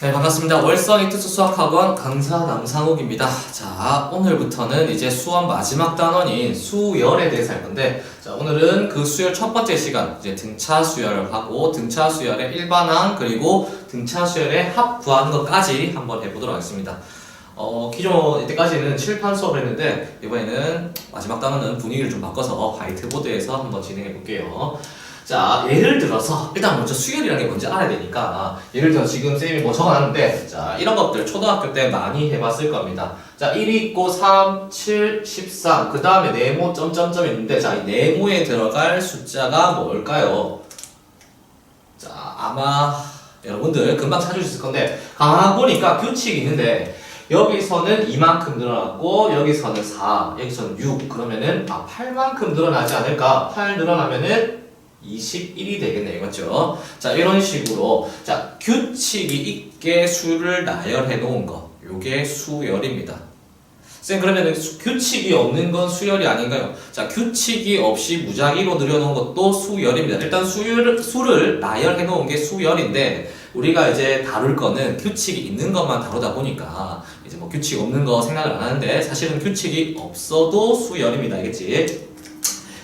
네, 반갑습니다. 월성 이투스 수학학원 강사 남상욱입니다. 자, 오늘부터는 이제 수업 마지막 단원인 수열에 대해서 할 건데, 자, 오늘은 그 수열 첫 번째 시간, 이제 등차 수열하고, 등차 수열의 일반항, 그리고 등차 수열의 합 구하는 것까지 한번 해보도록 하겠습니다. 기존 이때까지는 칠판 수업을 했는데, 이번에는 마지막 단원은 분위기를 좀 바꿔서 화이트보드에서 한번 진행해 볼게요. 자, 예를 들어서 일단 먼저 수열이라는 게 뭔지 알아야 되니까, 예를 들어 지금 쌤이 뭐 적어놨는데, 자, 이런 것들 초등학교 때 많이 해봤을 겁니다. 자, 1이 있고 3, 7, 13, 그 다음에 네모 점점점 있는데, 자, 이 네모에 들어갈 숫자가 뭘까요? 자, 아마 여러분들 금방 찾을 수 있을 건데, 보니까 규칙이 있는데, 여기서는 이만큼 늘어났고, 여기서는 4, 여기서는 6, 그러면은 8만큼 늘어나지 않을까? 8 늘어나면은 21이 되겠네요. 맞죠? 자, 이런 식으로, 자, 규칙이 있게 수를 나열해 놓은 거, 요게 수열입니다. 쌤, 그러면은 규칙이 없는 건 수열이 아닌가요? 자, 규칙이 없이 무작위로 늘여놓은 것도 수열입니다. 일단 수를 나열해 놓은 게 수열인데, 우리가 이제 다룰 거는 규칙이 있는 것만 다루다 보니까, 이제 뭐 규칙 없는 거 생각을 안 하는데, 사실은 규칙이 없어도 수열입니다. 알겠지?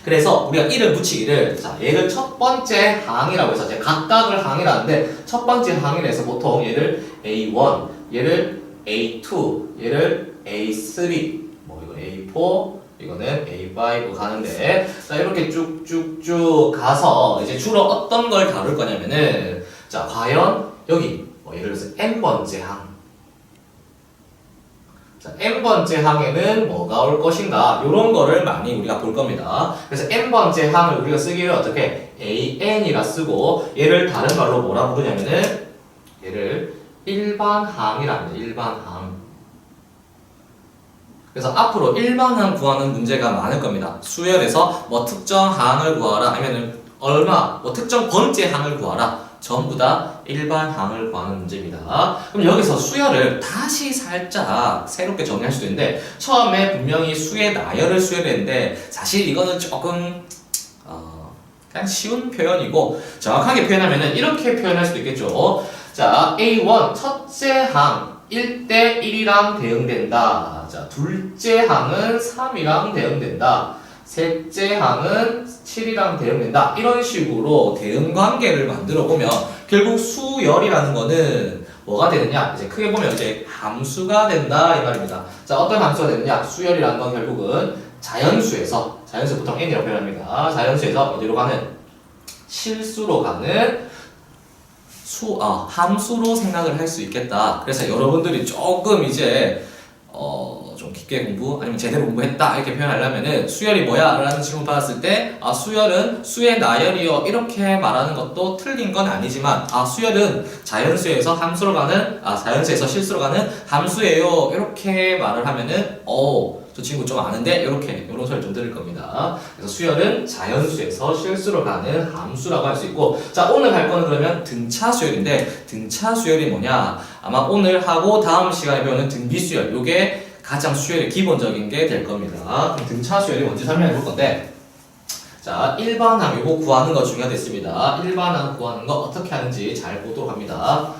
그래서 우리가 이를 붙이기를, 자, 얘를 첫 번째 항이라고 해서, 이제 각각을 항이라는데, 첫 번째 항이라 해서 보통 얘를 A1, 얘를 A2, 얘를 A3, 뭐 이거 A4, 이거는 A5 가는데, 자, 이렇게 쭉쭉쭉 가서 이제 주로 어떤 걸 다룰 거냐면은, 자, 과연 여기 뭐 예를 들어서 n번째 항, 자, n번째 항에는 뭐가 올 것인가, 이런 거를 많이 우리가 볼 겁니다. 그래서 n번째 항을 우리가 쓰기를 어떻게 an이라 쓰고, 얘를 다른 말로 뭐라 부르냐면은 얘를 일반항이랍니다. 일반항. 그래서 앞으로 일반항 구하는 문제가 많을 겁니다. 수열에서 뭐 특정 항을 구하라, 아니면은 얼마, 뭐 특정 번째 항을 구하라, 전부 다 일반항을 구하는 문제입니다. 그럼 여기서 수열을 다시 살짝 새롭게 정리할 수도 있는데, 처음에 분명히 수의 나열을 수열했는데, 사실 이거는 조금 그냥 쉬운 표현이고, 정확하게 표현하면은 이렇게 표현할 수도 있겠죠. 자, A1 첫째 항 1대 1이랑 대응된다. 자, 둘째 항은 3이랑 대응된다. 셋째 항은 7이랑 대응된다. 이런 식으로 대응 관계를 만들어 보면 결국 수열이라는 거는 뭐가 되느냐? 이제 크게 보면 이제 함수가 된다 이 말입니다. 자, 어떤 함수가 되느냐? 수열이라는 건 결국은 자연수 보통 n이라고 표현합니다. 자연수에서 어디로 가는? 실수로 가는 함수로 생각을 할 수 있겠다. 그래서 여러분들이 조금 이제 좀 깊게 공부, 아니면 제대로 공부했다 이렇게 표현하려면은 수열이 뭐야? 라는 질문 받았을 때, 수열은 수의 나열이요 이렇게 말하는 것도 틀린 건 아니지만, 수열은 자연수에서 함수로 가는, 자연수에서 실수로 가는 함수예요 이렇게 말을 하면은 저 친구 좀 아는데 이렇게 이런 소리 좀 들을 겁니다. 그래서 수열은 자연수에서 실수로 가는 함수라고 할 수 있고, 자, 오늘 할 거는 그러면 등차 수열인데, 등차 수열이 뭐냐? 아마 오늘 하고 다음 시간에 배우는 등비수열, 요게 가장 수열의 기본적인 게 될 겁니다. 그럼 등차 수열이 뭔지 설명해 볼 건데, 자, 일반항 요거 구하는 거 중요하겠습니다. 일반항 구하는 거 어떻게 하는지 잘 보도록 합니다.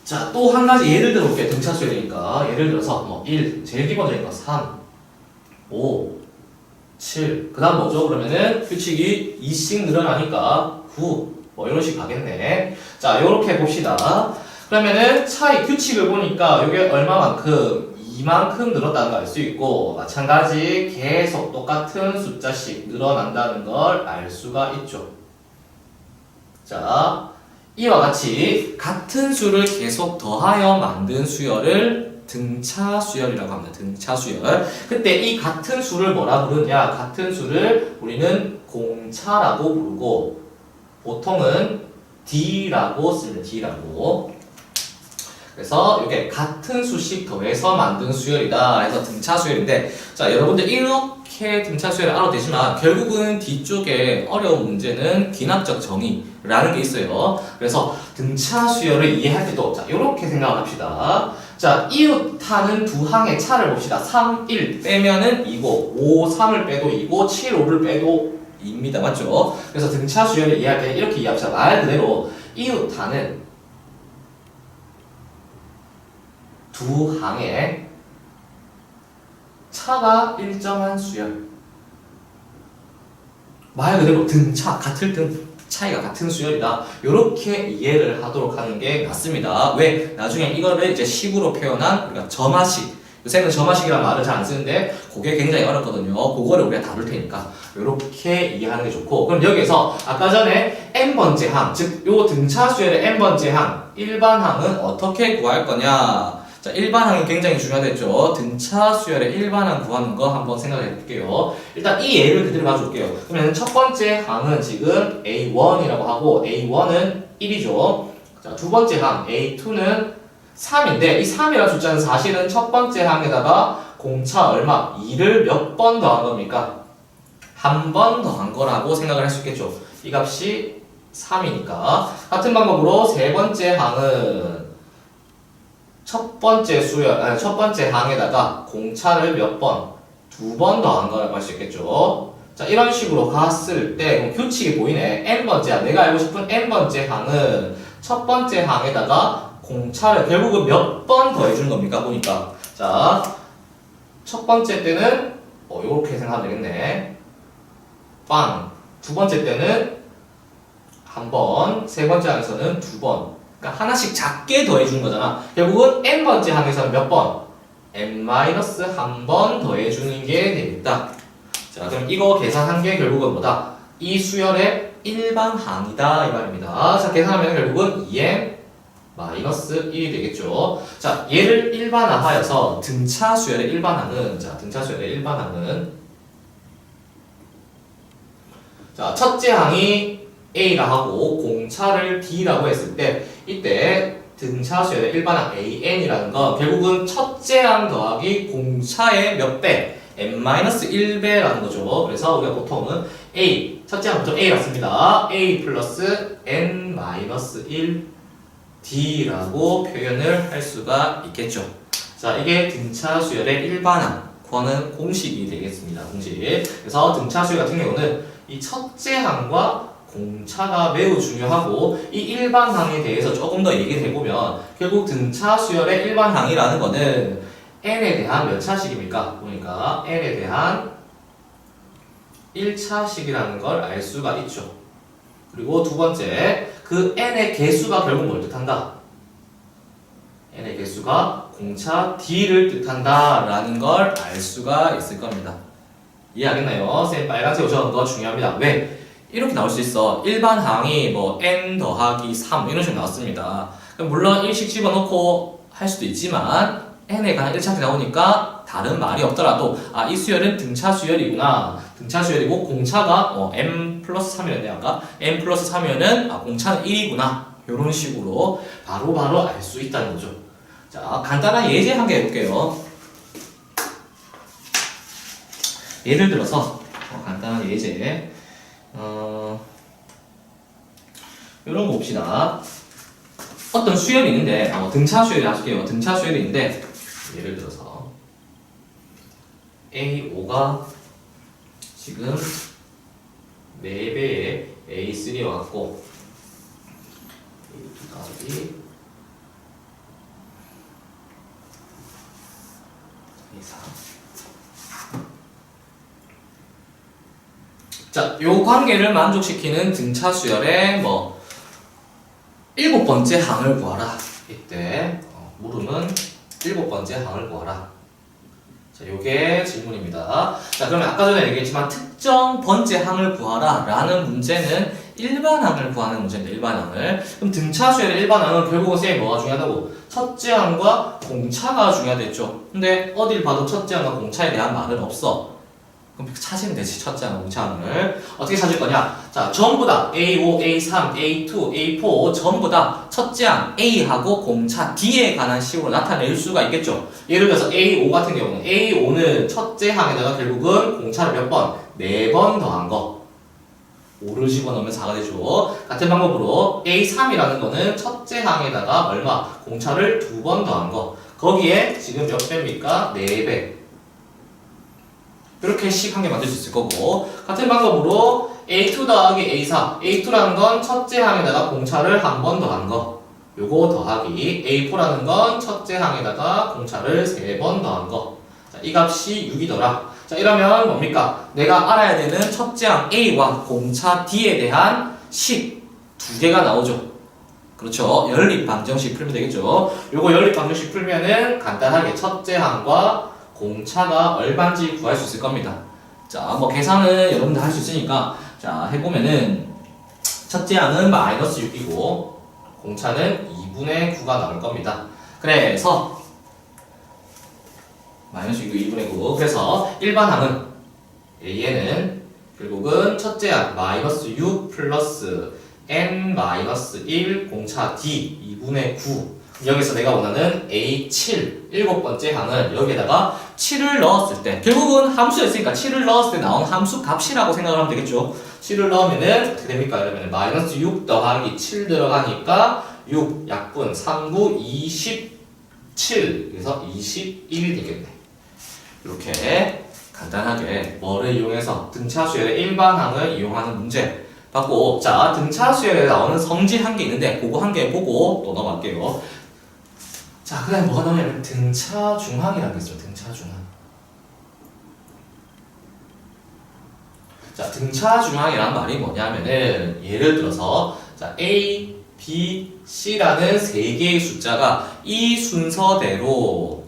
자, 또 한 가지 예를 들어 볼게요. 등차 수열이니까. 예를 들어서 뭐 1, 제일 기본적인 거 3, 5, 7, 그 다음 뭐죠? 그러면은 규칙이 2씩 늘어나니까 9, 뭐 이런 식 가겠네. 자, 요렇게 봅시다. 그러면은 차이 규칙을 보니까 이게 얼마만큼, 이만큼 늘었다는 걸 알 수 있고, 마찬가지 계속 똑같은 숫자씩 늘어난다는 걸 알 수가 있죠. 자, 이와 같이 같은 수를 계속 더하여 만든 수열을 등차 수열이라고 합니다. 등차 수열. 그때 이 같은 수를 뭐라 부르냐? 같은 수를 우리는 공차라고 부르고, 보통은 D라고 씁니다. D라고. 그래서 이게 같은 수씩 더해서 만든 수열이다 해서 등차 수열인데, 자, 여러분들 이렇게 등차 수열을 알아도 되지만 결국은 뒤쪽에 어려운 문제는 기하학적 정의라는 게 있어요. 그래서 등차 수열을 이해할 때도, 자, 이렇게 생각을 합시다. 자, 이웃하는 두 항의 차를 봅시다. 3, 1 빼면은 2고, 5, 3을 빼도 2고, 7, 5를 빼도 2입니다. 맞죠? 그래서 등차 수열을 이해할 때 이렇게 이해합시다. 말 그대로 이웃하는 두 항에 차가 일정한 수열. 말 그대로 등차, 같을 등 차이가 같은 수열이다. 이렇게 이해를 하도록 하는 게 맞습니다. 왜? 나중에 이거를 이제 식으로 표현한 우리가 점화식. 요새는 점화식이라는 말을 잘 안 쓰는데 그게 굉장히 어렵거든요. 그거를 우리가 다룰 테니까 이렇게 이해하는 게 좋고, 그럼 여기에서 아까 전에 n번째 항, 즉 요 등차 수열의 n번째 항, 일반항은 어떻게 구할 거냐? 자, 일반항이 굉장히 중요하겠죠. 등차 수열의 일반항 구하는 거 한번 생각해 볼게요. 일단 이 예를 그대로 가져올게요. 그러면 첫 번째 항은 지금 A1이라고 하고 A1은 1이죠. 자, 두 번째 항 A2는 3인데 이 3이라는 숫자는 사실은 첫 번째 항에다가 공차 얼마? 2를 몇 번 더한 겁니까? 한 번 더한 거라고 생각을 할 수 있겠죠. 이 값이 3이니까. 같은 방법으로 세 번째 항은 첫 번째 항에다가 공차를 몇 번? 2번 더한 거라고 할 수 있겠죠. 자, 이런 식으로 갔을 때 그럼 규칙이 보이네. n번째 항, 내가 알고 싶은 n번째 항은 첫 번째 항에다가 공차를 결국은 몇 번 더해주는 겁니까? 보니까. 자, 첫 번째 때는 요렇게 생각하면 되겠네. 빵. 두 번째 때는 한 번, 세 번째 항에서는 2번. 그러니까 하나씩 작게 더해주는 거잖아. 결국은 n번째 항에서는 몇 번? n-1번 더해주는 게 되겠다. 자, 그럼 이거 계산한 게 결국은 뭐다? 이 수열의 일반항이다 이 말입니다. 자, 계산하면 결국은 2n-1이 되겠죠. 자, 얘를 일반화하여서 등차 수열의 일반항은, 자, 등차 수열의 일반항은, 자, 첫째 항이 A라 하고 공차를 D라고 했을 때 이때 등차 수열의 일반항 AN이라는 건 결국은 첫째 항 더하기 공차의 몇 배? n-1배라는 거죠. 그래서 우리가 보통은 A, 첫째 항 보통 A라 씁니다. A 플러스 n-1 D라고 표현을 할 수가 있겠죠. 자, 이게 등차 수열의 일반항 구하는 공식이 되겠습니다. 공식. 그래서 등차 수열 같은 경우는 이 첫째 항과 공차가 매우 중요하고 이 일반항에 대해서 조금 더 얘기를 해보면 결국 등차 수열의 일반항이라는 거는 n에 대한 몇 차식입니까? 보니까 n에 대한 1차식이라는 걸 알 수가 있죠. 그리고 두 번째, 그 n의 개수가 결국 뭘 뜻한다? n의 개수가 공차 d를 뜻한다 라는 걸 알 수가 있을 겁니다. 이해하겠나요? 쌤 빨간색으로 적은 거 중요합니다. 왜? 이렇게 나올 수 있어. 일반항이 뭐 n 더하기 3 이런 식으로 나왔습니다. 물론 일식 집어넣고 할 수도 있지만 n에 관한 1차식이 나오니까 다른 말이 없더라도 아, 이 수열은 등차 수열이구나. 등차 수열이고 공차가 n 플러스 3이었는데 아까 n 플러스 3이면은 아, 공차는 1이구나. 이런 식으로 바로바로 알 수 있다는 거죠. 자, 간단한 예제 한 개 해볼게요. 예를 들어서 간단한 예제 이런 거 봅시다. 어떤 수열이 있는데 등차 수열이 할게요. 등차 수열이 있는데 예를 들어서 A5가 지금 4배의 A3와 같고 A2 값이 A4 자, 요 관계를 만족시키는 등차 수열의 7번째 항을 구하라. 이때 물음은 7번째 항을 구하라. 자, 요게 질문입니다. 자, 그러면 아까 전에 얘기했지만 특정 번째 항을 구하라 라는 문제는 일반항을 구하는 문제입니다. 일반항을. 그럼 등차 수열의 일반항은 결국은 쌤이 뭐가 중요하다고? 첫째 항과 공차가 중요하겠죠. 근데 어딜 봐도 첫째 항과 공차에 대한 말은 없어. 그럼 찾으면 되지. 첫째 항, 공차항을 어떻게 찾을 거냐? 자, 전부 다 A5, A3, A2, A4 전부 다 첫째 항 A하고 공차 D에 관한 식으로 나타낼 수가 있겠죠. 예를 들어서 A5 같은 경우는 A5는 첫째 항에다가 결국은 공차를 몇 번? 4번 더한 거. 5를 집어넣으면 4가 되죠. 같은 방법으로 A3이라는 거는 첫째 항에다가 얼마? 공차를 2번 더한 거. 거기에 지금 몇 배입니까? 4배. 이렇게 식 한 개 만들 수 있을 거고, 같은 방법으로 A2 더하기 A4. A2라는 건 첫째 항에다가 공차를 한 번 더한 거. 요거 더하기 A4라는 건 첫째 항에다가 공차를 3번 더한 거. 자, 이 값이 6이더라. 자, 이러면 뭡니까? 내가 알아야 되는 첫째 항 A와 공차 D에 대한 식 두 개가 나오죠. 그렇죠. 연립 방정식 풀면 되겠죠. 요거 연립 방정식 풀면은 간단하게 첫째 항과 공차가 얼마인지 구할 수 있을 겁니다. 자, 뭐 계산은 여러분들 할 수 있으니까 자, 해보면은 첫째 항은 마이너스 6이고 공차는 2분의 9가 나올 겁니다. 그래서 마이너스 6, 2분의 9. 그래서 일반항은 A에는 결국은 첫째 항 마이너스 6 플러스 n-1 공차 d 2분의 9. 여기서 내가 원하는 A7 일곱 번째 항은 여기에다가 7을 넣었을 때 결국은 함수였으니까 7을 넣었을 때 나온 함수 값이라고 생각을 하면 되겠죠. 7을 넣으면은 어떻게 됩니까? 그러면 마이너스 6 더하기 7 들어가니까 6 약분 3구 27 그래서 21이 되겠네. 이렇게 간단하게 뭐를 이용해서 등차 수열의 일반항을 이용하는 문제 받고, 자, 등차 수열에 나오는 성질 한 개 있는데 그거 한 개 보고 또 넘어갈게요. 자, 그 다음에 뭐가 나오냐면 등차 중항이라는 게 있어요. 등차 중항. 자, 등차 중항이란 말이 뭐냐면은 예를 들어서 자, A, B, C라는 세 개의 숫자가 이 순서대로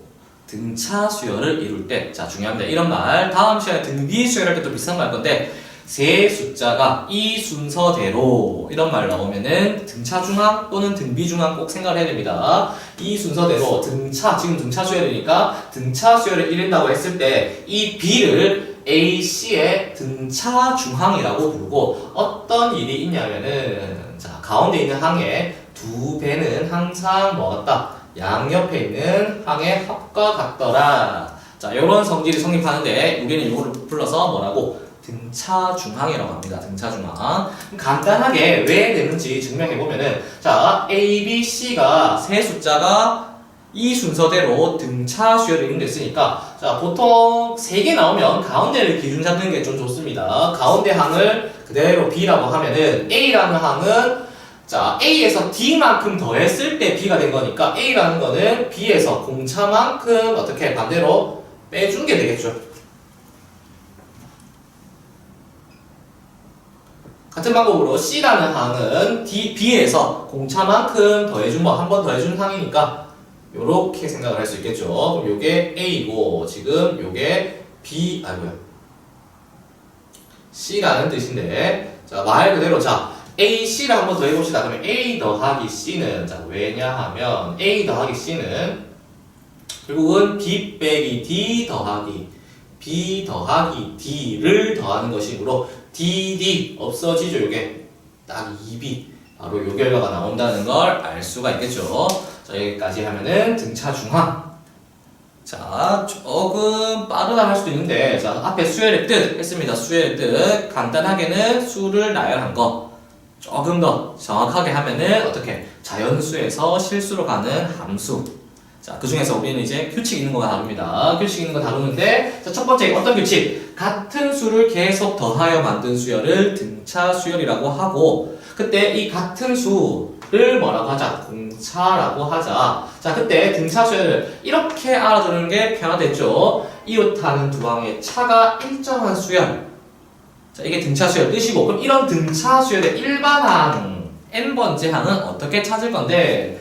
등차 수열을 이룰 때, 자, 중요합니다. 이런 말 다음 시간에 등비 수열할 때도 비슷한 거 할 건데 세 숫자가 이 순서대로 이런 말 나오면은 등차 중항 또는 등비 중항 꼭 생각을 해야 됩니다. 이 순서대로 등차, 지금 등차 수열이니까 등차 수열을 이룬다고 했을 때 이 B를 A, C의 등차 중항이라고 부르고, 어떤 일이 있냐면은 자, 가운데 있는 항의 두 배는 항상 뭐였다? 양옆에 있는 항의 합과 같더라. 자, 이런 성질이 성립하는데 우리는 이거를 불러서 뭐라고? 등차 중항이라고 합니다. 등차 중항. 간단하게 왜 되는지 증명해보면은 자, A, B, C가 세 숫자가 이 순서대로 등차 수열을 이룬댔으니까 자, 보통 3개 나오면 가운데를 기준 잡는 게 좀 좋습니다. 가운데 항을 그대로 B라고 하면은 A라는 항은 자, A에서 D만큼 더했을 때 B가 된 거니까 A라는 거는 B에서 공차만큼 어떻게 반대로 빼준 게 되겠죠. 같은 방법으로 C라는 항은 B에서 공차만큼 더해준 거, 한 번 더해준 항이니까 요렇게 생각을 할 수 있겠죠. 그럼 요게 A고 지금 요게 B, C라는 뜻인데 자, 말 그대로 자, A, C를 한번 더 해봅시다. 그러면 A 더하기 C는 자, 왜냐하면 A 더하기 C는 결국은 B 빼기 D 더하기 B 더하기 D를 더하는 것이므로 DD 없어지죠. 요게 딱 2B 바로 요 결과가 나온다는 걸 알 수가 있겠죠. 자, 여기까지 하면은 등차 중항. 자, 조금 빠르다 할 수도 있는데 자, 앞에 수열의 뜻 했습니다. 수열의 뜻 간단하게는 수를 나열한 거 조금 더 정확하게 하면은 어떻게 자연수에서 실수로 가는 함수. 자, 그 중에서 우리는 이제 규칙 있는 거 다룹니다. 규칙 있는 거 다루는데 자, 첫 번째 어떤 규칙? 같은 수를 계속 더하여 만든 수열을 등차 수열이라고 하고, 그때 이 같은 수를 뭐라고 하자? 공차라고 하자. 자, 그때 등차 수열을 이렇게 알아두는 게 편하겠죠. 이웃하는 두 항의 차가 일정한 수열. 자, 이게 등차 수열 뜻이고, 그럼 이런 등차 수열의 일반항 n번째 항은 어떻게 찾을 건데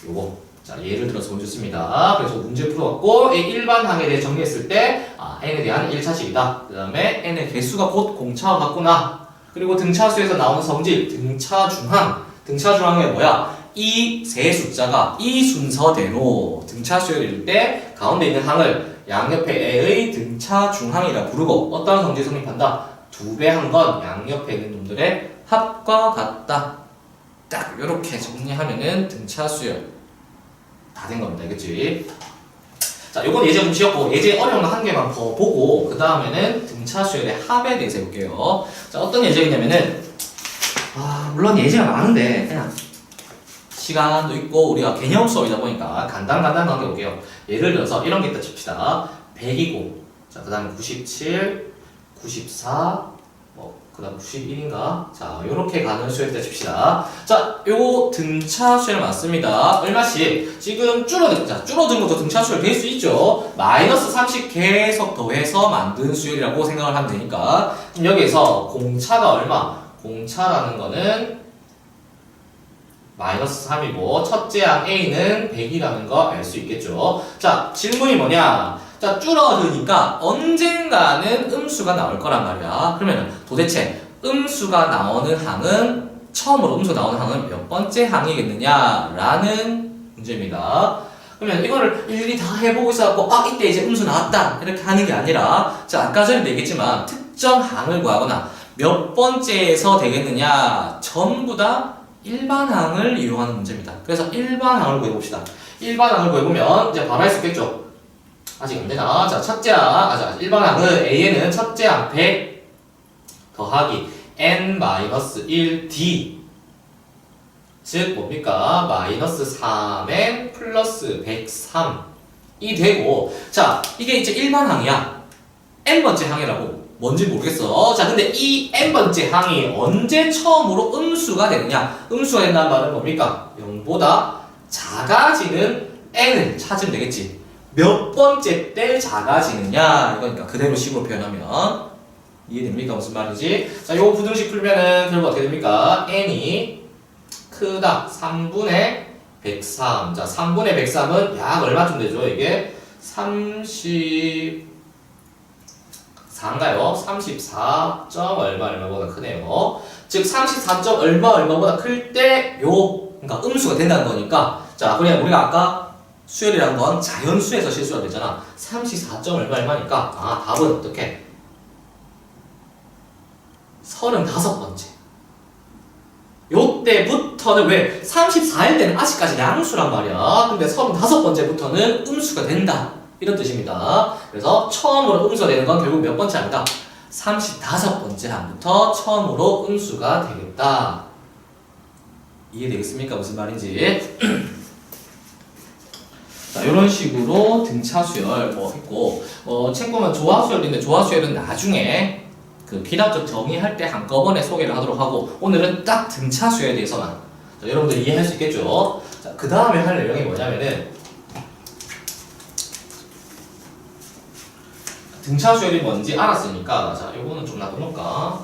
요거 자, 예를 들어서 보여줬습니다. 그래서 문제 풀어갖고 일반항에 대해 정리했을 때 n에 대한 1차식이다. 그 다음에 n의 개수가 곧 공차와 같구나. 그리고 등차수에서 나오는 성질 등차 중항. 등차 중항이 뭐야? 이 세 숫자가 이 순서대로 등차 수열을 이룰 때 가운데 있는 항을 양옆에 A의 등차 중항이라 부르고, 어떤 성질이 성립한다? 두 배 한 건 양옆에 있는 놈들의 합과 같다. 딱 이렇게 정리하면은 등차 수열 다 된 겁니다. 그치? 자, 요건 예제 문제였고, 예제 어려운 거 한 개만 더 보고, 그 다음에는 등차 수열의 합에 대해서 해볼게요. 자, 어떤 예제겠냐면은, 물론 예제가 많은데, 그냥, 시간도 있고, 우리가 개념 수업이다 보니까 간단하게 볼게요. 예를 들어서 이런 게 있다 칩시다. 100이고, 자, 그 다음에 97, 94, 그 다음 91인가? 자, 요렇게 가는 수열이다 칩시다. 자, 요 등차 수열 맞습니다. 얼마씩? 지금 줄어든 것도 등차 수열 될 수 있죠. 마이너스 30 계속 더해서 만든 수열이라고 생각을 하면 되니까. 그럼 여기에서 공차가 얼마? 공차라는 거는 마이너스 3이고, 첫째 항 A는 100이라는 거 알 수 있겠죠. 자, 질문이 뭐냐? 자, 줄어드니까 언젠가는 음수가 나올 거란 말이야. 그러면 도대체 음수가 나오는 항은, 처음으로 음수가 나오는 항은 몇 번째 항이겠느냐라는 문제입니다. 그러면 이거를 일일이 다 해보고 있어갖고, 이때 이제 음수 나왔다. 이렇게 하는 게 아니라, 자, 아까 전에도 얘기했지만, 특정 항을 구하거나, 몇 번째에서 되겠느냐, 전부 다 일반항을 이용하는 문제입니다. 그래서 일반항을 구해봅시다. 일반항을 구해보면, 이제 바로 할 수 있겠죠. 아직 안 되나? 자, 첫째 항, 일반항은 A에는 첫째 항 100 더하기 n-1d. 즉, 뭡니까? 마이너스 3n 플러스 103이 되고, 자, 이게 이제 일반항이야. n번째 항이라고. 뭔지 모르겠어. 자, 근데 이 n번째 항이 언제 처음으로 음수가 되느냐? 음수가 된다는 말은 뭡니까? 0보다 작아지는 n을 찾으면 되겠지. 몇 번째 때 작아지느냐? 이거니까 그대로 식으로 표현하면 이해됩니까? 무슨 말인지? 자, 요 부등식 풀면은 결국 어떻게 됩니까? n이 크다. 3분의 103. 자, 3분의 103은 약 얼마쯤 되죠? 이게 34인가요? 34. 얼마보다 크네요. 즉 34. 얼마보다 클 때 그러니까 음수가 된다는 거니까. 자, 그냥 우리가 아까 수열이라는 건 자연수에서 실수가 되잖아. 34. 얼마니까 답은 어떻게? 35번째. 요때부터는 왜 34일 때는 아직까지 양수란 말이야. 근데 35번째부터는 음수가 된다. 이런 뜻입니다. 그래서 처음으로 음수가 되는 건 결국 몇 번째 항이다? 35번째 항부터 처음으로 음수가 되겠다. 이해되겠습니까? 무슨 말인지. 자, 이런 식으로 등차 수열 했고, 책 보면 조화 수열인데 조화 수열은 나중에 그 비례합적 정의할 때 한꺼번에 소개를 하도록 하고, 오늘은 딱 등차 수열에 대해서만. 자, 여러분들 이해할 수 있겠죠? 자, 그 다음에 할 내용이 뭐냐면은 등차 수열이 뭔지 알았으니까, 자, 요거는 좀 놔둬놓을까?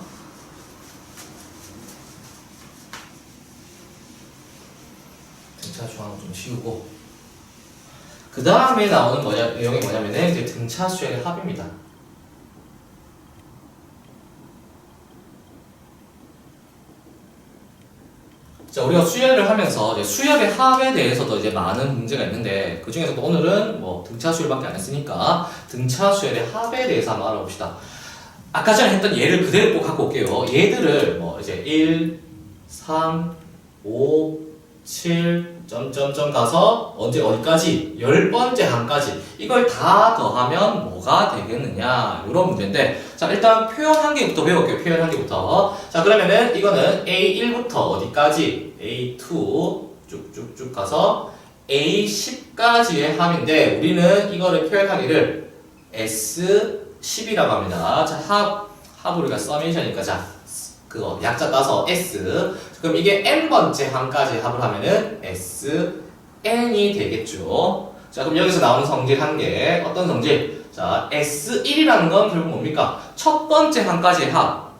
등차 중앙 좀 치우고. 그 다음에 나오는 내용이 뭐냐면은 이제 등차 수열의 합입니다. 자, 우리가 수열을 하면서 이제 수열의 합에 대해서도 이제 많은 문제가 있는데, 그 중에서도 오늘은 등차 수열밖에 안 했으니까 등차 수열의 합에 대해서 한번 알아봅시다. 아까 전에 했던 예를 그대로 꼭 갖고 올게요. 얘들을 이제 1, 3, 5, 7, 점점점 가서 어디까지? 10번째 항까지. 이걸 다 더하면 뭐가 되겠느냐? 이런 문제인데, 자, 일단 표현 한 개부터 배울게요. 표현 한 개부터. 자, 그러면은 이거는 A1부터 어디까지? A2 쭉쭉쭉 가서 A10까지의 함인데, 우리는 이거를 표현하기를 S10이라고 합니다. 자, 합을 우리가 서메이션이니까, 자, 그거 약자 따서 S. 그럼 이게 n번째 항까지 합을 하면은 SN이 되겠죠. 자, 그럼 여기서 나오는 성질 한 개. 어떤 성질? 자, S1이라는 건 결국 뭡니까? 첫 번째 항까지의 합.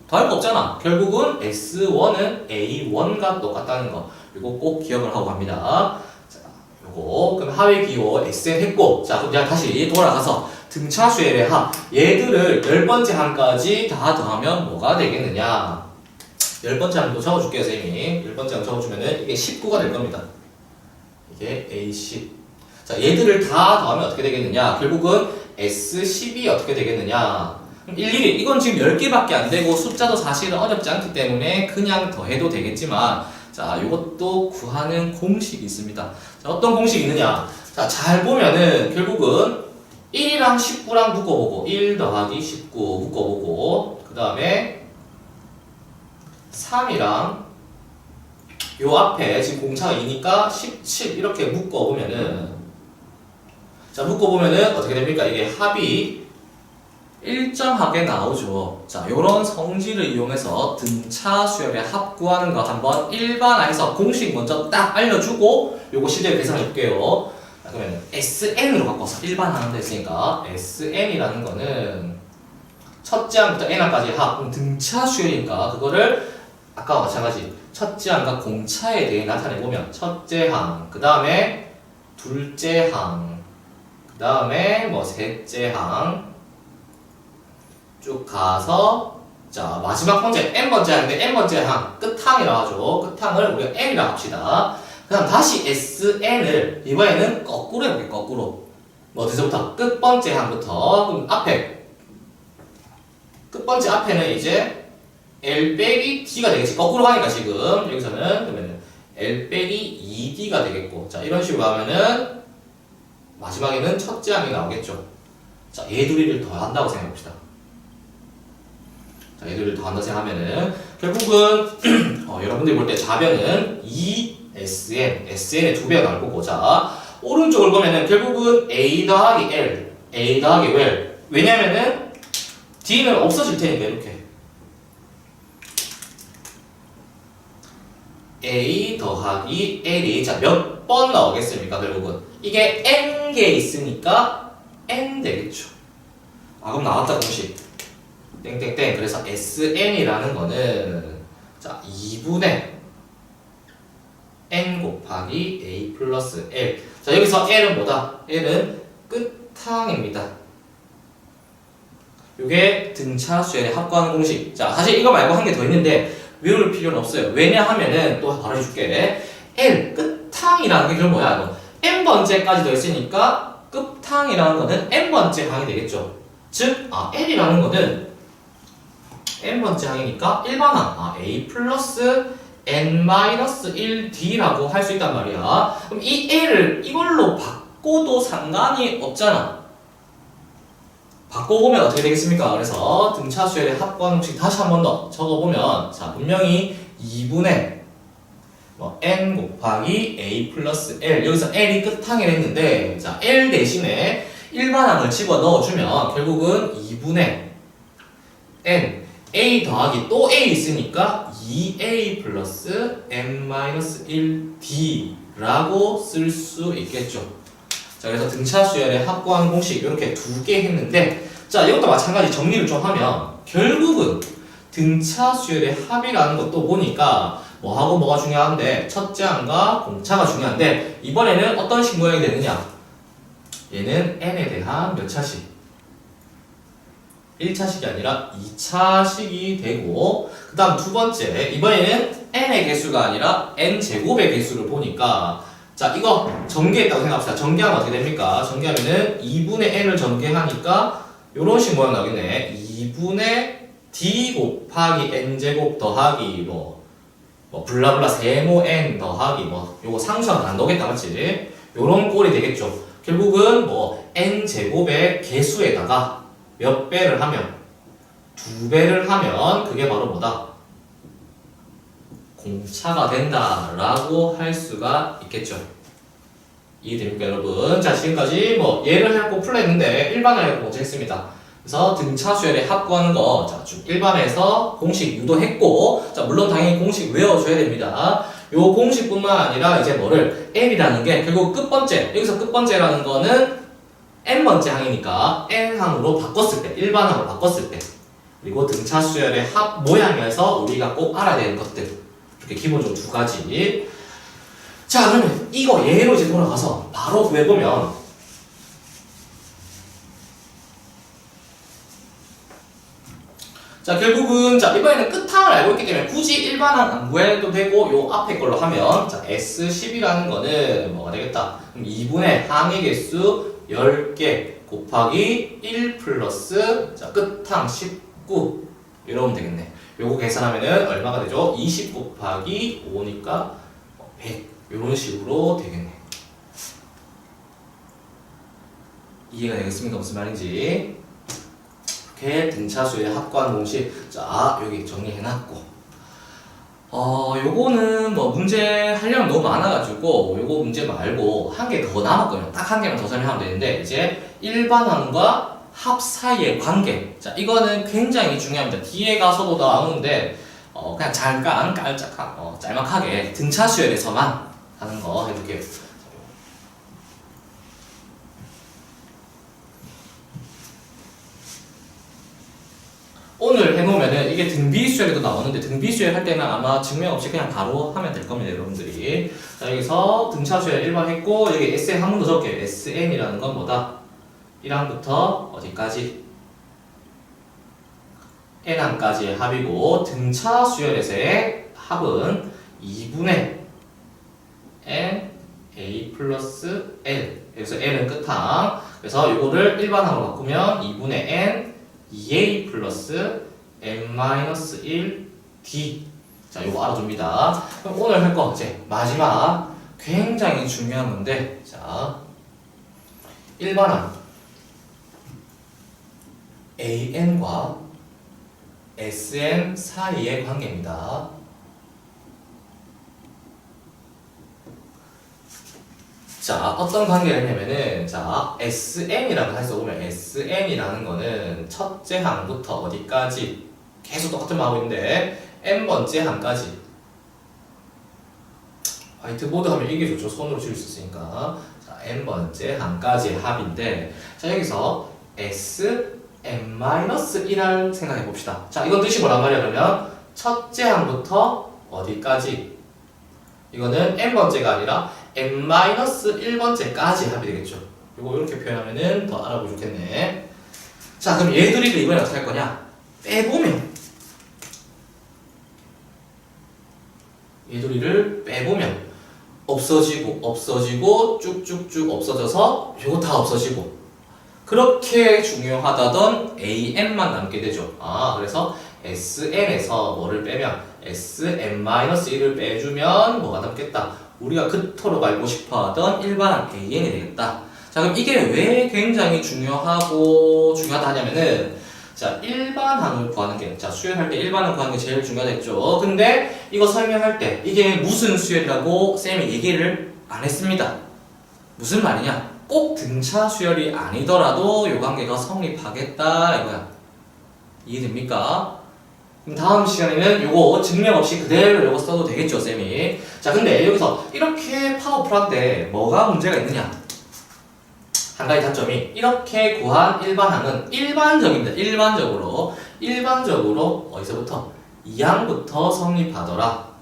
더할 거 없잖아. 결국은 S1은 A1과 똑같다는 거. 이거 꼭 기억을 하고 갑니다. 자, 요거. 그럼 합의 기호 SN 했고. 자, 그럼 그냥 다시 돌아가서 등차 수열의 합. 얘들을 10번째 항까지 다 더하면 뭐가 되겠느냐? 10번째 항도 적어줄게요, 선생님이. 10번째 항 적어주면은 이게 19가 될 겁니다. 이게 A10. 자, 얘들을 다 더하면 어떻게 되겠느냐? 결국은 S10이 어떻게 되겠느냐? 일일이, 이건 지금 10개밖에 안 되고 숫자도 사실은 어렵지 않기 때문에 그냥 더해도 되겠지만, 자, 이것도 구하는 공식이 있습니다. 자, 어떤 공식이 있느냐? 자, 잘 보면은 결국은 1이랑 19랑 묶어보고 1 더하기 19 묶어보고 그 다음에 3이랑 요 앞에 지금 공차가 2니까 17 이렇게 묶어보면은, 자, 묶어보면은 어떻게 됩니까? 이게 합이 일정하게 나오죠. 자, 요런 성질을 이용해서 등차 수열의 합 구하는 거 한번 일반화해서 공식 먼저 딱 알려주고 요거 실제로 계산해 볼게요. 자, 그러면 SN으로 바꿔서 일반화하는 데 있으니까 SN이라는 거는 첫째 항부터 n항까지 합, 그럼 등차 수열이니까 그거를 아까와 마찬가지 첫째 항과 공차에 대해 나타내보면 첫째 항, 그 다음에 둘째 항, 그 다음에 뭐 셋째 항 쭉 가서 자 마지막 번째 n번째 항인데 n번째 항 끝항이라고 하죠. 끝항을 우리가 n이라고 합시다. 그 다음 다시 sn을 이번에는 거꾸로 해볼게요. 거꾸로 뭐 어디서부터? 끝번째 항부터 그럼 앞에 끝번째 앞에는 이제 L 빼기 D가 되겠지. 거꾸로 가니까 지금 여기서는 그러면 L 빼기 2D가 되겠고 자 이런 식으로 하면은 마지막에는 첫째 항이 나오겠죠. 자 얘 둘이를 더한다고 생각해봅시다. 자 얘 둘이를 더한다고 생각하면은 결국은 여러분들이 볼 때 좌변은 2SN, SN의 2배가 나올 거고 자 오른쪽을 보면은 결국은 A 더하기 L, A 더하기 L 왜냐면은 D는 없어질 테니까 이렇게 A 더하기 L이 자 몇 번 나오겠습니까 결국은 이게 N개 있으니까 N 되겠죠. 아 그럼 나왔다 공식 땡땡땡 그래서 SN이라는 거는 자 2분의 N 곱하기 A 플러스 L 자 여기서 L은 뭐다? L은 끝항입니다. 요게 등차 수열의 합구하는 공식. 자, 사실 이거 말고 한 개 더 있는데 외울 필요는 없어요. 왜냐하면은 또 바로 해줄게. L 끝항이라는 게 그럼 뭐야? 이거 n번째까지 더 있으니까 끝항이라는 거는 n번째 항이 되겠죠. 즉, L이라는 거는 n번째 항이니까 일반항 A 플러스 n-1d라고 할 수 있단 말이야. 그럼 이 L을 이걸로 바꿔도 상관이 없잖아. 바꿔보면 어떻게 되겠습니까? 그래서 등차 수열의 합구하는 공식 다시 한 번 더 적어보면 자 분명히 2분의 n 곱하기 a 플러스 l 여기서 l이 끝항을 했는데 자 l 대신에 일반항을 집어 넣어주면 결국은 2분의 n a 더하기 또 a 있으니까 2a 플러스 n-1d 라고 쓸 수 있겠죠. 자, 그래서 등차 수열의 합구하는 공식 이렇게 두 개 했는데 자, 이것도 마찬가지 정리를 좀 하면 결국은 등차 수열의 합이라는 것도 보니까 뭐하고 뭐가 중요한데 첫째 항과 공차가 중요한데 이번에는 어떤 식 모양이 되느냐 얘는 n에 대한 몇 차식? 1차식이 아니라 2차식이 되고 그 다음 두 번째 이번에는 n의 개수가 아니라 n제곱의 개수를 보니까 자 이거 전개했다고 생각합시다. 전개하면 어떻게 됩니까? 전개하면은 2분의 n을 전개하니까 요런 식 모양 나오겠네. 2분의 d 곱하기 n제곱 더하기 뭐 블라블라 세모 n 더하기 요거 상수항 안 나오겠다 맞지? 요런 꼴이 되겠죠. 결국은 n제곱의 개수에다가 몇 배를 하면 2배를 하면 그게 바로 뭐다? 공차가 된다라고 할 수가 있겠죠. 이해됩니까 여러분? 자 지금까지 예를 해갖고 풀었는데 일반화해갖고 먼저 했습니다. 그래서 등차 수열의 합구하는 거 자 쭉 일반에서 공식 유도했고 자 물론 당연히 공식 외워줘야 됩니다. 요 공식뿐만 아니라 이제 뭐를 L이라는 게 결국 끝번째 여기서 끝번째라는 거는 n번째 항이니까 n항으로 바꿨을 때 일반항으로 바꿨을 때 그리고 등차 수열의 합 모양에서 우리가 꼭 알아야 되는 것들 이렇게 기본적으로 두 가지. 자 그러면 이거 예로 이제 돌아가서 바로 구해보면 자 결국은 자 이번에는 끝항을 알고 있기 때문에 굳이 일반항 안 구해도 되고 요 앞에 걸로 하면 자 S10이라는 거는 뭐가 되겠다? 그럼 2분의 항의 개수 10개 곱하기 1 플러스 자 끝항 19 이러면 되겠네. 요거 계산하면은 얼마가 되죠? 20 곱하기 5니까 100 이런 식으로 되겠네. 이해가 되겠습니까? 무슨 말인지. 이렇게 등차수의 합구하는 공식 자 여기 정리해놨고 요거는 문제 하려면 너무 많아가지고 요거 문제 말고 한 개 더 남았거든요. 딱 한 개만 더 설명하면 되는데 이제 일반항과 합 사이의 관계. 자, 이거는 굉장히 중요합니다. 뒤에 가서도 나오는데 그냥 잠깐 짤막하게 등차 수열에서만 하는 거 해볼게요. 오늘 해놓으면은 이게 등비 수열에도 나오는데 등비 수열 할 때는 아마 증명 없이 그냥 바로 하면 될 겁니다, 여러분들이. 자, 여기서 등차 수열 1번 했고 여기 SN 한 번 더 적게요. SN이라는 건 뭐다? 1항부터 어디까지? N항까지의 합이고 등차 수열에서의 합은 2분의 N A 플러스 L. 여기서 L은 끝항. 그래서 이거를 일반항으로 바꾸면 2분의 N 2A 플러스 N-1 D. 자, 요거 알아줍니다. 그럼 오늘 할 거 이제 마지막 굉장히 중요한 건데, 자, 일반항 AN과 SN 사이의 관계입니다. 자, 어떤 관계를 했냐면은, 자, SN이라는 거 해서 보면 SN이라는 거는 첫째 항부터 어디까지 계속 똑같은 말 하고 있는데, n번째 항까지. 화이트보드 하면 이게 좋죠. 손으로 지울 수 있으니까. 자, n번째 항까지의 합인데, 자, 여기서 Sn-1을 생각해 봅시다. 자, 이건 뜻이 뭐란 말이야, 그러면? 첫째 항부터 어디까지? 이거는 n번째가 아니라 n-1번째까지 합이 되겠죠. 이거 이렇게 표현하면은 더 알아보기 좋겠네. 자, 그럼 얘들이를 이번에 어떻게 할 거냐? 빼보면, 얘들이를 빼보면 없어지고 쭉쭉쭉 없어져서 요거 다 없어지고, 그렇게 중요하다던 AN만 남게 되죠. 아, 그래서 SN에서 뭐를 빼면 SN-1을 빼주면 뭐가 남겠다? 우리가 그토록 알고 싶어하던 일반항 AN이 되겠다. 자, 그럼 이게 왜 굉장히 중요하다 하냐면은, 자, 일반항을 구하는 게, 자, 수열할 때 일반항 구하는 게 제일 중요하겠죠. 근데 이거 설명할 때 이게 무슨 수열이라고 쌤이 얘기를 안 했습니다. 무슨 말이냐? 꼭 등차 수열이 아니더라도 요 관계가 성립하겠다 이거야. 이해됩니까? 그럼 다음 시간에는 요거 증명 없이 그대로 요거 써도 되겠죠, 쌤이. 자, 근데 여기서 이렇게 파워풀한데 뭐가 문제가 있느냐? 한 가지 단점이, 이렇게 구한 일반항은 일반적입니다. 일반적으로 어디서부터? 2항부터 성립하더라.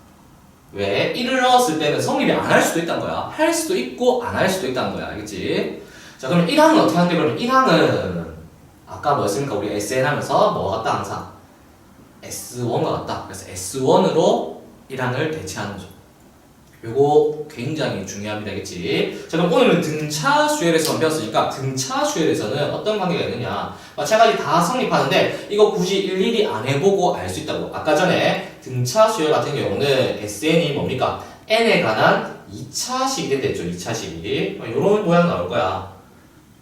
왜? 1을 넣었을 때는 성립이 안 할 수도 있다는 거야. 할 수도 있고 안 할 수도 있다는 거야. 알겠지? 자, 그러면 1항은 어떻게 하는데? 그러면 1항은 아까 뭐였습니까? 우리 SN 하면서 뭐가 같다 항상? S1과 같다. 그래서 S1으로 1항을 대체하는 거죠. 요거 굉장히 중요합니다. 알겠지? 자, 그럼 오늘은 등차 수열에서만 배웠으니까 등차 수열에서는 어떤 관계가 있느냐? 마찬가지 다 성립하는데 이거 굳이 일일이 안 해보고 알 수 있다고. 아까 전에 등차 수열 같은 경우는 SN이 뭡니까? N에 관한 2차식이 된댔죠. 2차식이. 요런 모양 나올 거야.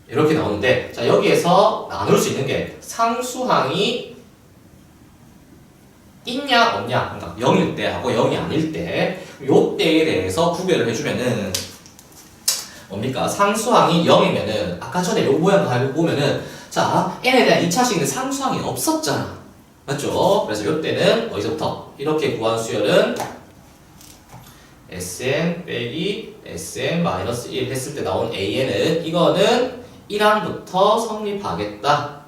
이렇게 나오는데, 자, 여기에서 나눌 수 있는 게 상수항이 있냐 없냐, 그러니까 0일 때 하고 0이 아닐 때, 요 때에 대해서 구별을 해주면은 뭡니까? 상수항이 0이면은 아까 전에 요 모양 가지고 보면은, 자, n에 대한 2차식인데 상수항이 없었잖아, 맞죠? 그래서 요 때는 어디서부터 이렇게 구한 수열은 Sn 빼기 Sn-1 했을 때 나온 AN은 이거는 1항부터 성립하겠다.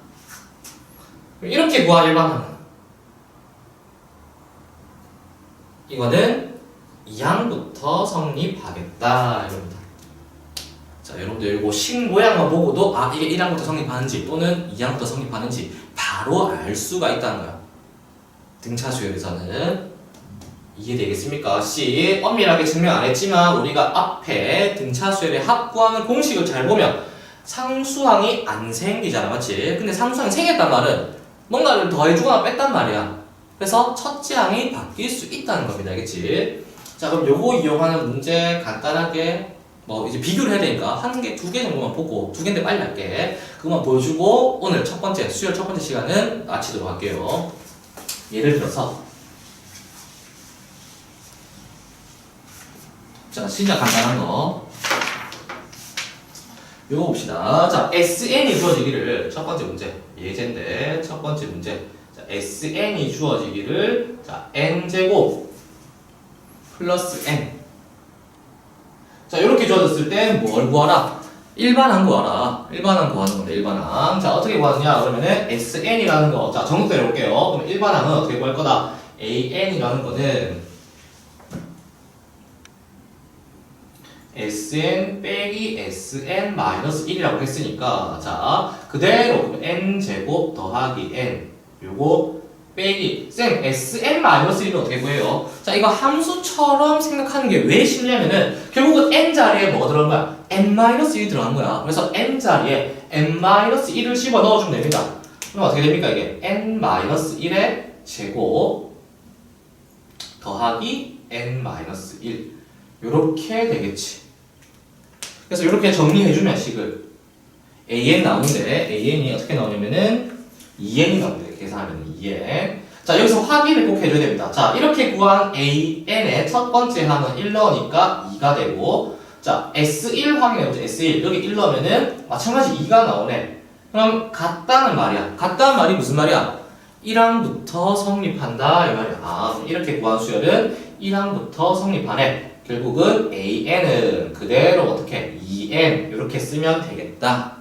이렇게 구한 일반항, 이거는 2항부터 성립하겠다, 이겁니다. 자, 여러분들 이거 식 모양만 보고도 아, 이게 1항부터 성립하는지 또는 2항부터 성립하는지 바로 알 수가 있다는 거야. 등차 수열에서는. 이해되겠습니까? C, 엄밀하게 증명 안 했지만 우리가 앞에 등차 수열의 합 구하는 공식을 잘 보면 상수항이 안 생기잖아, 맞지? 근데 상수항이 생겼단 말은 뭔가를 더해주거나 뺐단 말이야. 그래서 첫째 항이 바뀔 수 있다는 겁니다. 알겠지? 자, 그럼 요거 이용하는 문제 간단하게 뭐 이제 비교를 해야 되니까 한 개, 두 개 정도만 보고, 두 개인데 빨리 할게. 그것만 보여주고 오늘 첫 번째, 수열 첫 번째 시간은 마치도록 할게요. 예를 들어서, 자, 진짜 간단한 거. 요거 봅시다. 자, SN이 주어지기를 첫 번째 문제 예제인데 첫 번째 문제. 자, SN이 주어지기를 자, n제곱 플러스 n. 자, 이렇게 주어졌을 때 뭘 구하라? 일반항 구하라. 일반항 구하는 건데 일반항. 자, 어떻게 구하느냐? 그러면은 SN이라는 거. 자, 정석대로 해볼게요. 그럼 일반항은 어떻게 구할 거다? AN이라는 거는 SN 빼기 SN 마이너스 1이라고 했으니까 자 그대로 n제곱 더하기 n 요거 빼기 쌤 SN 마이너스 1은 어떻게 구해요? 자 이거 함수처럼 생각하는 게 왜 쉽냐면은 결국은 n 자리에 뭐가 들어간 거야? n 마이너스 1이 들어간 거야. 그래서 n 자리에 n 마이너스 1을 집어 넣어주면 됩니다. 그럼 어떻게 됩니까 이게? n 마이너스 1의 제곱 더하기 n 마이너스 1 요렇게 되겠지. 그래서 이렇게 정리해주면 식을 an 나오는데 an이 어떻게 나오냐면은 2n이 나옵니다. 계산하면 2n. 자 여기서 확인을 꼭 해줘야 됩니다. 자 이렇게 구한 an의 첫 번째 항은 1 넣으니까 2가 되고 자 s1 확인해보자. s1 여기 1 넣으면은 마찬가지 2가 나오네. 그럼 같다는 말이야. 같다는 말이 무슨 말이야? 1항부터 성립한다 이 말이야. 아 이렇게 구한 수열은 1항부터 성립하네. 결국은 an은 그대로 어떻게 2n 이렇게 쓰면 되겠다.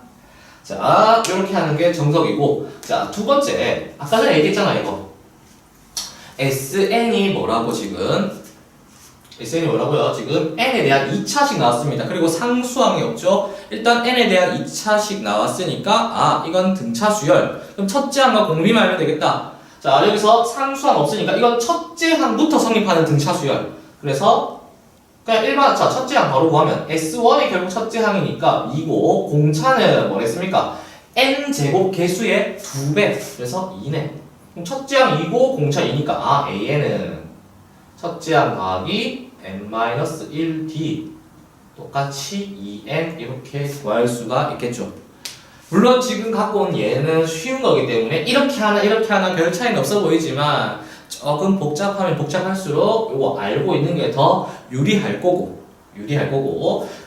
자 이렇게 하는 게 정석이고 자 두 번째 아까 전에 얘기했잖아 이거 sn이 뭐라고 지금 sn이 뭐라고요? 지금 n에 대한 2차식 나왔습니다. 그리고 상수항이 없죠. 일단 n에 대한 2차식 나왔으니까 아 이건 등차 수열. 그럼 첫째 항과 공비만 하면 되겠다. 자 여기서 상수항 없으니까 이건 첫째 항부터 성립하는 등차 수열. 그래서 그냥 일반 자 첫째 항 바로 구하면 S1이 결국 첫째 항이니까 2고 공차는 뭐랬습니까? n제곱 개수의 2배 그래서 2네. 그럼 첫째 항 2고 공차 2니까 아 AN은 첫째 항 더하기 n-1d 똑같이 2n 이렇게 구할 수가 있겠죠. 물론 지금 갖고 온 얘는 쉬운 거기 때문에 이렇게 하나 별 차이는 없어 보이지만 조금 복잡하면 복잡할수록 이거 알고 있는 게 더 유리할 거고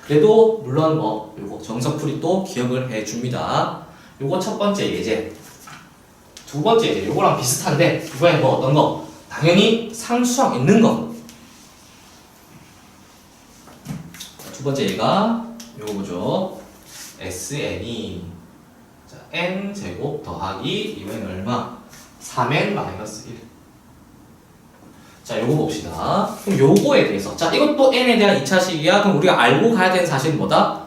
그래도 물론 뭐 요거 정석풀이 또 기억을 해줍니다. 요거 첫 번째 예제 두 번째 예제 요거랑 비슷한데 이번에 뭐 어떤 거? 당연히 상수항 있는 거. 두 번째 얘가 요거 보죠. SN이 자, n제곱 더하기 이번엔 얼마? 3n 마이너스 1. 자, 요거 봅시다. 그럼 요거에 대해서. 자, 이것도 n에 대한 2차식이야. 그럼 우리가 알고 가야 되는 사실은 뭐다?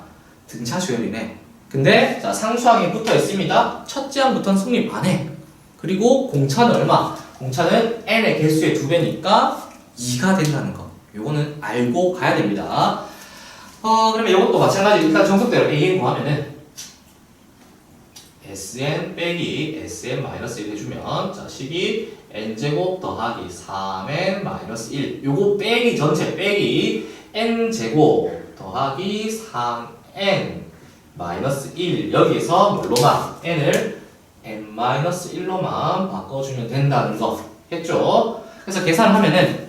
등차 수열이네. 근데, 자, 상수항이 붙어 있습니다. 첫째 항부터는 성립 안 해. 그리고 공차는 얼마? 공차는 n의 개수의 2배니까 2가 된다는 거. 요거는 알고 가야 됩니다. 그러면 요것도 마찬가지. 일단 정석대로 an 구하면은 sn 빼기 sn 마이너스 1 해주면 자, 식이 n제곱 더하기 3n 마이너스 1 요거 빼기 전체 빼기 n제곱 더하기 3n 마이너스 1 여기에서 뭘로만 n을 n 마이너스 1로만 바꿔주면 된다는 거 했죠. 그래서 계산을 하면은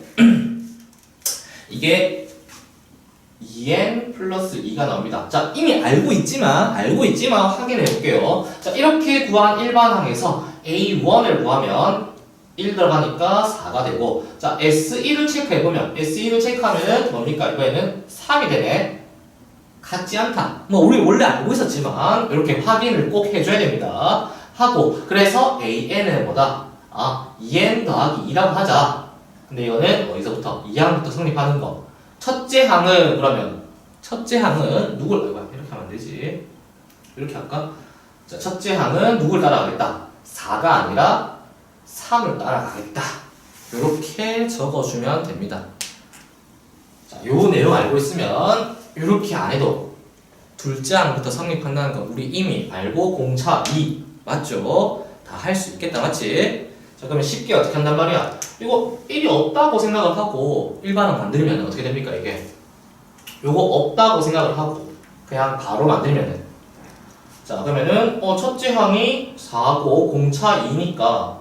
이게 2n 플러스 2가 나옵니다. 자, 이미 알고 있지만 확인해 볼게요. 자, 이렇게 구한 일반항에서 A1을 구하면 1 들어가니까 4가 되고, 자, S1을 체크해 보면, S1을 체크하면은 뭡니까? 이번에는 3이 되네. 같지 않다. 뭐, 우리 원래 알고 있었지만, 이렇게 확인을 꼭 해줘야 됩니다. 하고, 그래서 AN은 뭐다? 2n 더하기 2라고 하자. 근데 이거는 어디서부터? 2항부터 성립하는 거. 첫째 항은 그러면 첫째 항은 누굴 이렇게 하면 안 되지. 이렇게 할까? 자, 첫째 항은 누굴 따라가겠다. 4가 아니라 3을 따라가겠다. 이렇게 적어주면 됩니다. 자, 요 내용 알고 있으면 이렇게 안 해도 둘째 항부터 성립한다는 거 우리 이미 알고 공차 2 맞죠? 다 할 수 있겠다 맞지? 자 그러면 쉽게 어떻게 한단 말이야? 이거 1이 없다고 생각을 하고 일반항 만들면 어떻게 됩니까 이게? 요거 없다고 생각을 하고 그냥 바로 만들면은 자 그러면은 첫째 항이 4고 공차 2니까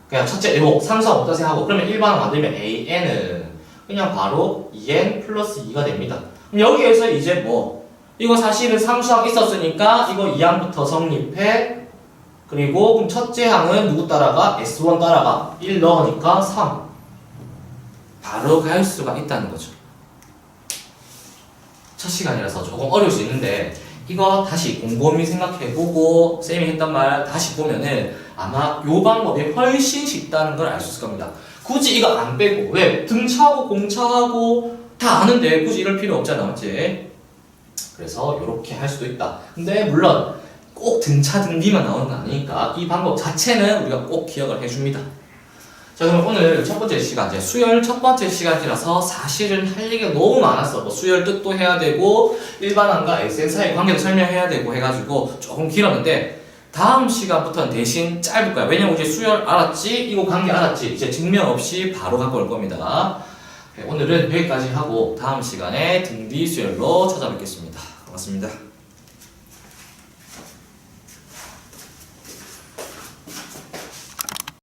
그냥 첫째 요거 상수항 없다 생각하고 그러면 일반항 만들면 AN은 그냥 바로 2n 플러스 2가 됩니다. 그럼 여기에서 이제 뭐 이거 사실은 상수항 있었으니까 이거 2항부터 성립해. 그리고 그럼 첫째 항은 누구 따라가? S1 따라가. 1 넣으니까 3. 바로 갈 수가 있다는 거죠. 첫 시간이라서 조금 어려울 수 있는데 이거 다시 곰곰이 생각해보고 쌤이 했단 말 다시 보면은 아마 요 방법이 훨씬 쉽다는 걸 알 수 있을 겁니다. 굳이 이거 안 빼고 왜? 등차하고 공차하고 다 아는데 굳이 이럴 필요 없잖아, 맞지? 그래서 이렇게 할 수도 있다. 근데 물론 꼭 등차 등비만 나오는 건 아니니까 이 방법 자체는 우리가 꼭 기억을 해줍니다. 자, 그럼 오늘 첫 번째 시간, 이제 수열 첫 번째 시간이라서 사실은 할 얘기가 너무 많았어. 뭐 수열 뜻도 해야 되고 일반항과 SN 사이 관계도 설명해야 되고 해가지고 조금 길었는데 다음 시간부터는 대신 짧을 거야. 왜냐면 이제 수열 알았지? 이거 관계 알았지? 이제 증명 없이 바로 갖고 올 겁니다. 네, 오늘은 여기까지 하고 다음 시간에 등비 수열로 찾아뵙겠습니다. 고맙습니다.